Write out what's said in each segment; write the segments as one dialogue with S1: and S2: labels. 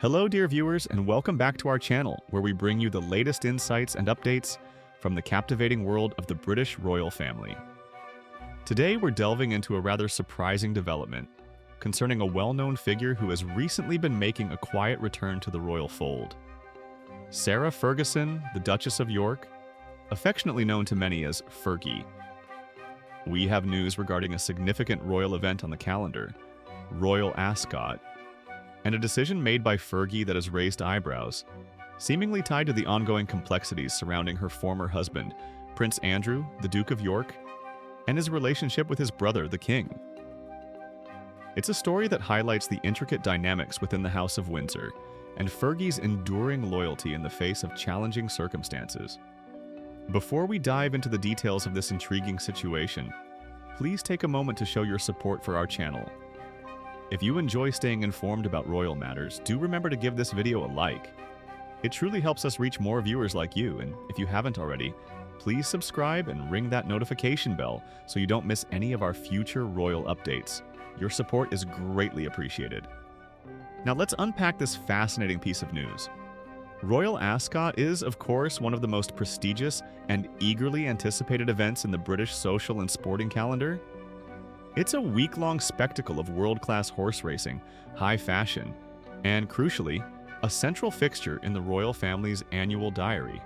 S1: Hello, dear viewers, and welcome back to our channel, where we bring you the latest insights and updates from the captivating world of the British royal family. Today, we're delving into a rather surprising development concerning a well-known figure who has recently been making a quiet return to the royal fold. Sarah Ferguson, the Duchess of York, affectionately known to many as Fergie. We have news regarding a significant royal event on the calendar, Royal Ascot, and a decision made by Fergie that has raised eyebrows, seemingly tied to the ongoing complexities surrounding her former husband, Prince Andrew, the Duke of York, and his relationship with his brother, the King. It's a story that highlights the intricate dynamics within the House of Windsor and Fergie's enduring loyalty in the face of challenging circumstances. Before we dive into the details of this intriguing situation, please take a moment to show your support for our channel. If you enjoy staying informed about royal matters, do remember to give this video a like. It truly helps us reach more viewers like you, and if you haven't already, please subscribe and ring that notification bell so you don't miss any of our future royal updates. Your support is greatly appreciated. Now let's unpack this fascinating piece of news. Royal Ascot is, of course, one of the most prestigious and eagerly anticipated events in the British social and sporting calendar. It's a week-long spectacle of world-class horse racing, high fashion, and, crucially, a central fixture in the royal family's annual diary.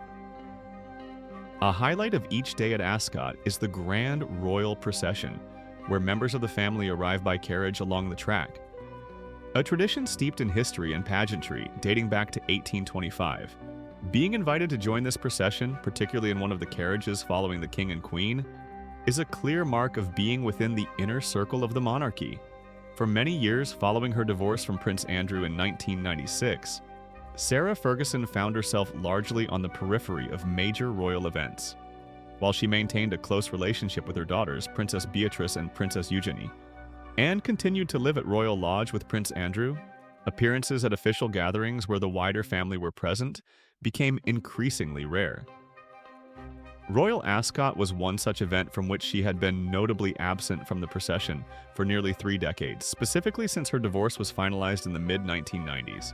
S1: A highlight of each day at Ascot is the Grand Royal Procession, where members of the family arrive by carriage along the track. A tradition steeped in history and pageantry dating back to 1825. Being invited to join this procession, particularly in one of the carriages following the King and Queen, is a clear mark of being within the inner circle of the monarchy. For many years following her divorce from Prince Andrew in 1996, Sarah Ferguson found herself largely on the periphery of major royal events. While she maintained a close relationship with her daughters, Princess Beatrice and Princess Eugenie, and continued to live at Royal Lodge with Prince Andrew, appearances at official gatherings where the wider family were present became increasingly rare. Royal Ascot was one such event from which she had been notably absent from the procession for nearly 3 decades, specifically since her divorce was finalized in the mid-1990s.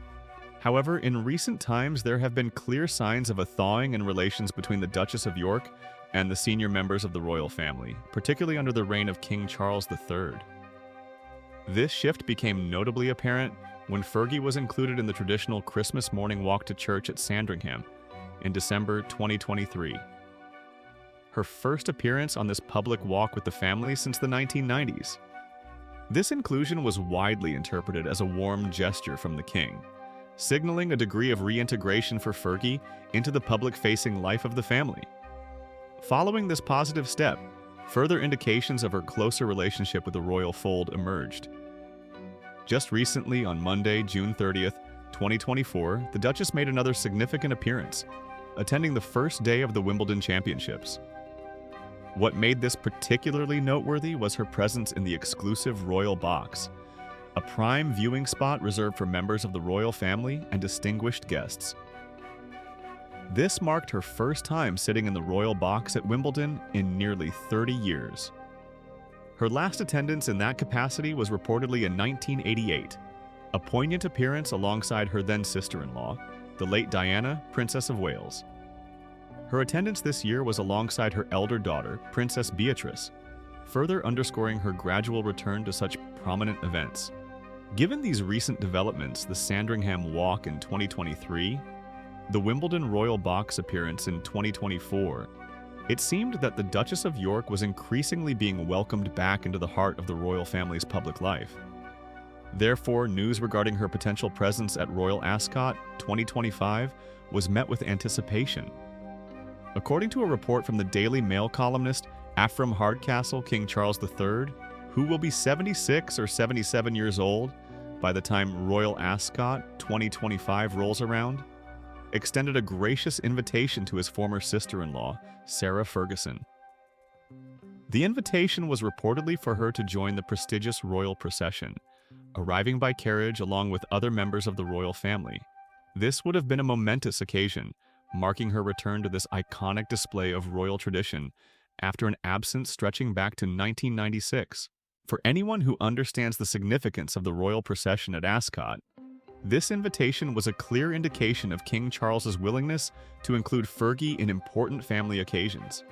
S1: However, in recent times, there have been clear signs of a thawing in relations between the Duchess of York and the senior members of the royal family, particularly under the reign of King Charles III. This shift became notably apparent when Fergie was included in the traditional Christmas morning walk to church at Sandringham in December 2023. Her first appearance on this public walk with the family since the 1990s. This inclusion was widely interpreted as a warm gesture from the King, signaling a degree of reintegration for Fergie into the public-facing life of the family. Following this positive step, further indications of her closer relationship with the royal fold emerged. Just recently, on Monday, June 30th, 2024, the Duchess made another significant appearance, attending the first day of the Wimbledon Championships. What made this particularly noteworthy was her presence in the exclusive royal box, a prime viewing spot reserved for members of the royal family and distinguished guests. This marked her first time sitting in the royal box at Wimbledon in nearly 30 years. Her last attendance in that capacity was reportedly in 1988, a poignant appearance alongside her then sister-in-law, the late Diana, Princess of Wales. Her attendance this year was alongside her elder daughter, Princess Beatrice, further underscoring her gradual return to such prominent events. Given these recent developments, the Sandringham Walk in 2023, the Wimbledon Royal Box appearance in 2024, it seemed that the Duchess of York was increasingly being welcomed back into the heart of the royal family's public life. Therefore, news regarding her potential presence at Royal Ascot 2025 was met with anticipation. According to a report from the Daily Mail columnist Ephraim Hardcastle, King Charles III, who will be 76 or 77 years old by the time Royal Ascot 2025 rolls around, extended a gracious invitation to his former sister-in-law, Sarah Ferguson. The invitation was reportedly for her to join the prestigious royal procession, arriving by carriage along with other members of the royal family. This would have been a momentous occasion, marking her return to this iconic display of royal tradition after an absence stretching back to 1996. For anyone who understands the significance of the royal procession at Ascot, This invitation was a clear indication of King Charles's willingness to include Fergie in important family occasions.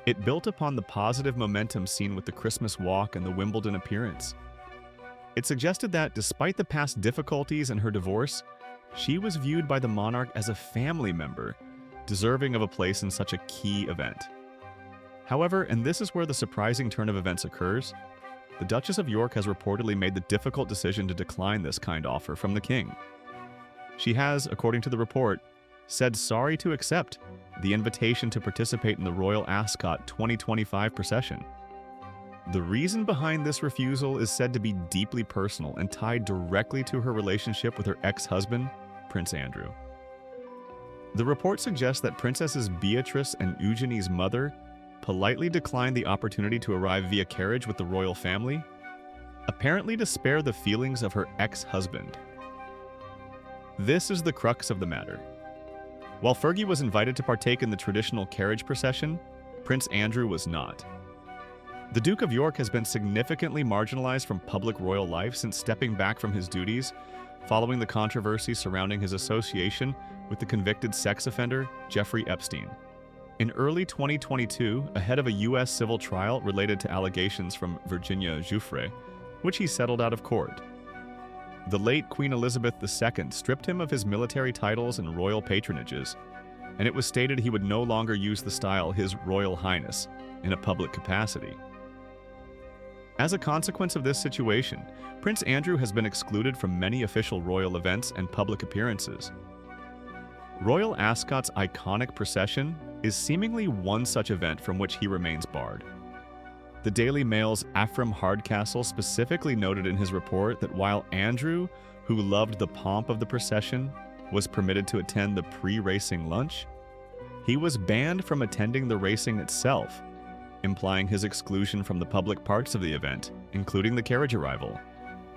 S1: It built upon the positive momentum seen with the Christmas walk and the Wimbledon appearance. It suggested that, despite the past difficulties and her divorce, she was viewed by the monarch as a family member, deserving of a place in such a key event. However, and this is where the surprising turn of events occurs, the Duchess of York has reportedly made the difficult decision to decline this kind offer from the king. She has, according to the report, said sorry to accept the invitation to participate in the Royal Ascot 2025 procession. The reason behind this refusal is said to be deeply personal and tied directly to her relationship with her ex-husband, Prince Andrew. The report suggests that Princesses Beatrice and Eugenie's mother politely declined the opportunity to arrive via carriage with the royal family, apparently to spare the feelings of her ex-husband. This is the crux of the matter. While Fergie was invited to partake in the traditional carriage procession, Prince Andrew was not. The Duke of York has been significantly marginalized from public royal life since stepping back from his duties following the controversy surrounding his association with the convicted sex offender Jeffrey Epstein. In early 2022, ahead of a U.S. civil trial related to allegations from Virginia Giuffre, which he settled out of court, the late Queen Elizabeth II stripped him of his military titles and royal patronages, and it was stated he would no longer use the style His Royal Highness in a public capacity. As a consequence of this situation, Prince Andrew has been excluded from many official royal events and public appearances. Royal Ascot's iconic procession is seemingly one such event from which he remains barred. The Daily Mail's Ephraim Hardcastle specifically noted in his report that while Andrew, who loved the pomp of the procession, was permitted to attend the pre-racing lunch, he was banned from attending the racing itself, implying his exclusion from the public parts of the event, including the carriage arrival.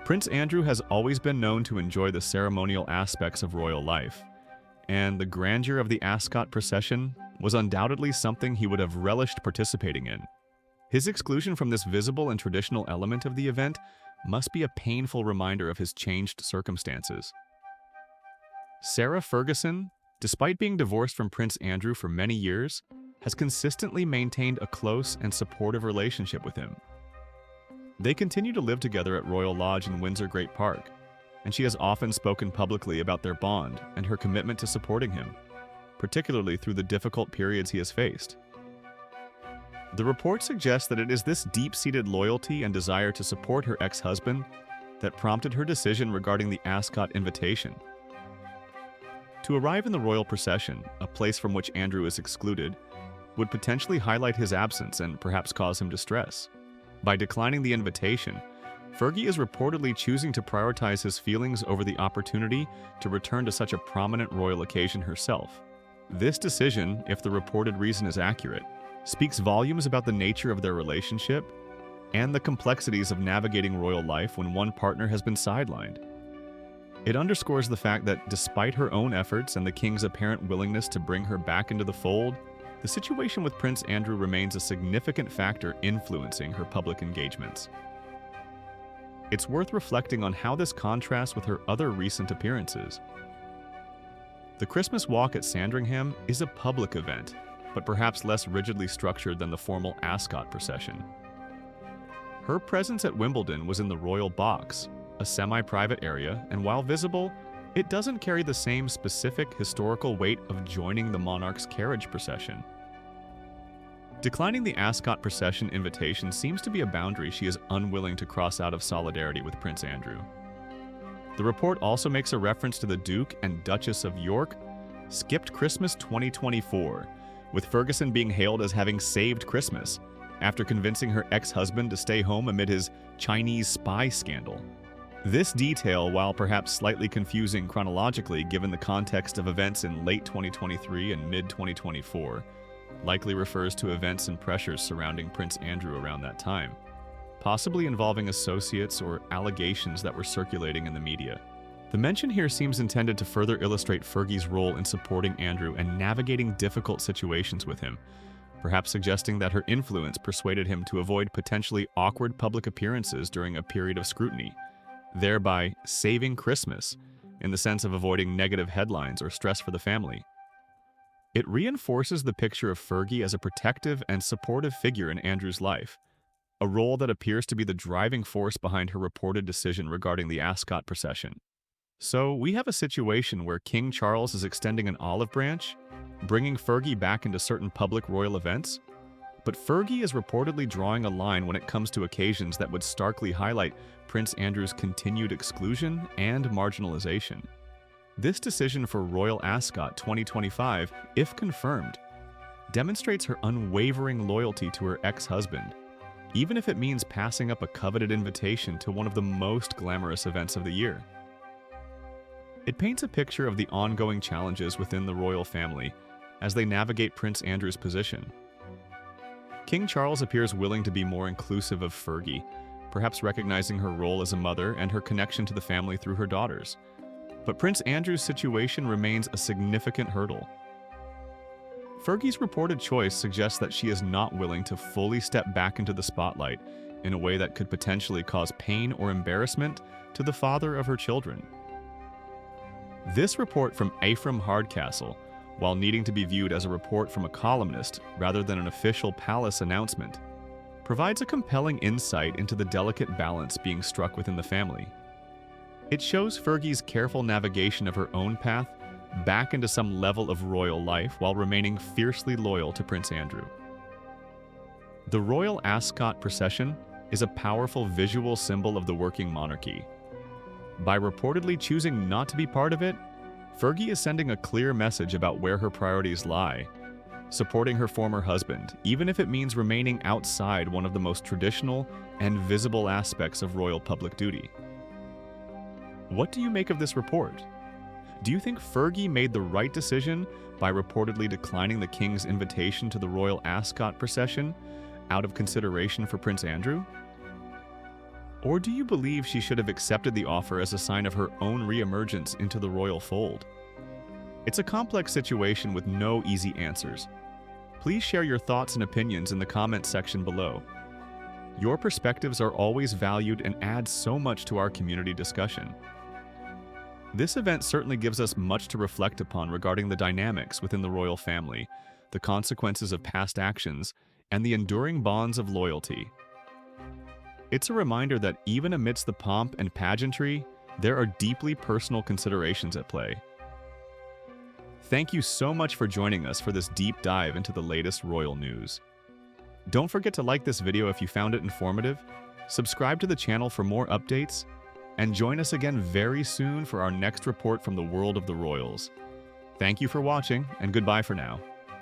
S1: Prince Andrew has always been known to enjoy the ceremonial aspects of royal life, and the grandeur of the Ascot procession was undoubtedly something he would have relished participating in. His exclusion from this visible and traditional element of the event must be a painful reminder of his changed circumstances. Sarah Ferguson, despite being divorced from Prince Andrew for many years, has consistently maintained a close and supportive relationship with him. They continue to live together at Royal Lodge in Windsor Great Park, and she has often spoken publicly about their bond and her commitment to supporting him, particularly through the difficult periods he has faced. The report suggests that it is this deep-seated loyalty and desire to support her ex-husband that prompted her decision regarding the Ascot invitation. To arrive in the royal procession, a place from which Andrew is excluded, would potentially highlight his absence and perhaps cause him distress. By declining the invitation, Fergie is reportedly choosing to prioritize his feelings over the opportunity to return to such a prominent royal occasion herself. This decision, if the reported reason is accurate, speaks volumes about the nature of their relationship and the complexities of navigating royal life when one partner has been sidelined. It underscores the fact that despite her own efforts and the king's apparent willingness to bring her back into the fold, the situation with Prince Andrew remains a significant factor influencing her public engagements. It's worth reflecting on how this contrasts with her other recent appearances. The Christmas walk at Sandringham is a public event, but perhaps less rigidly structured than the formal Ascot procession. Her presence at Wimbledon was in the Royal Box, a semi-private area, and while visible, it doesn't carry the same specific historical weight of joining the monarch's carriage procession. Declining the Ascot procession invitation seems to be a boundary she is unwilling to cross out of solidarity with Prince Andrew. The report also makes a reference to the Duke and Duchess of York skipped Christmas 2024, with Ferguson being hailed as having saved Christmas after convincing her ex-husband to stay home amid his Chinese spy scandal. This detail, while perhaps slightly confusing chronologically given the context of events in late 2023 and mid-2024, likely refers to events and pressures surrounding Prince Andrew around that time, possibly involving associates or allegations that were circulating in the media. The mention here seems intended to further illustrate Fergie's role in supporting Andrew and navigating difficult situations with him, perhaps suggesting that her influence persuaded him to avoid potentially awkward public appearances during a period of scrutiny, thereby saving Christmas in the sense of avoiding negative headlines or stress for the family. It reinforces the picture of Fergie as a protective and supportive figure in Andrew's life, a role that appears to be the driving force behind her reported decision regarding the Ascot procession. So we have a situation where King Charles is extending an olive branch, bringing Fergie back into certain public royal events, but Fergie is reportedly drawing a line when it comes to occasions that would starkly highlight Prince Andrew's continued exclusion and marginalization. This decision for Royal Ascot 2025, if confirmed, demonstrates her unwavering loyalty to her ex-husband, even if it means passing up a coveted invitation to one of the most glamorous events of the year. It paints a picture of the ongoing challenges within the royal family as they navigate Prince Andrew's position. King Charles appears willing to be more inclusive of Fergie, perhaps recognizing her role as a mother and her connection to the family through her daughters. But Prince Andrew's situation remains a significant hurdle. Fergie's reported choice suggests that she is not willing to fully step back into the spotlight in a way that could potentially cause pain or embarrassment to the father of her children. This report from Ephraim Hardcastle, while needing to be viewed as a report from a columnist rather than an official palace announcement, provides a compelling insight into the delicate balance being struck within the family. It shows Fergie's careful navigation of her own path back into some level of royal life while remaining fiercely loyal to Prince Andrew. The Royal Ascot procession is a powerful visual symbol of the working monarchy. By reportedly choosing not to be part of it, Fergie is sending a clear message about where her priorities lie, supporting her former husband, even if it means remaining outside one of the most traditional and visible aspects of royal public duty. What do you make of this report? Do you think Fergie made the right decision by reportedly declining the king's invitation to the Royal Ascot procession out of consideration for Prince Andrew? Or do you believe she should have accepted the offer as a sign of her own re-emergence into the royal fold? It's a complex situation with no easy answers. Please share your thoughts and opinions in the comments section below. Your perspectives are always valued and add so much to our community discussion. This event certainly gives us much to reflect upon regarding the dynamics within the royal family, the consequences of past actions, and the enduring bonds of loyalty. It's a reminder that even amidst the pomp and pageantry, there are deeply personal considerations at play. Thank you so much for joining us for this deep dive into the latest royal news. Don't forget to like this video if you found it informative, subscribe to the channel for more updates, and join us again very soon for our next report from the world of the royals. Thank you for watching, and goodbye for now.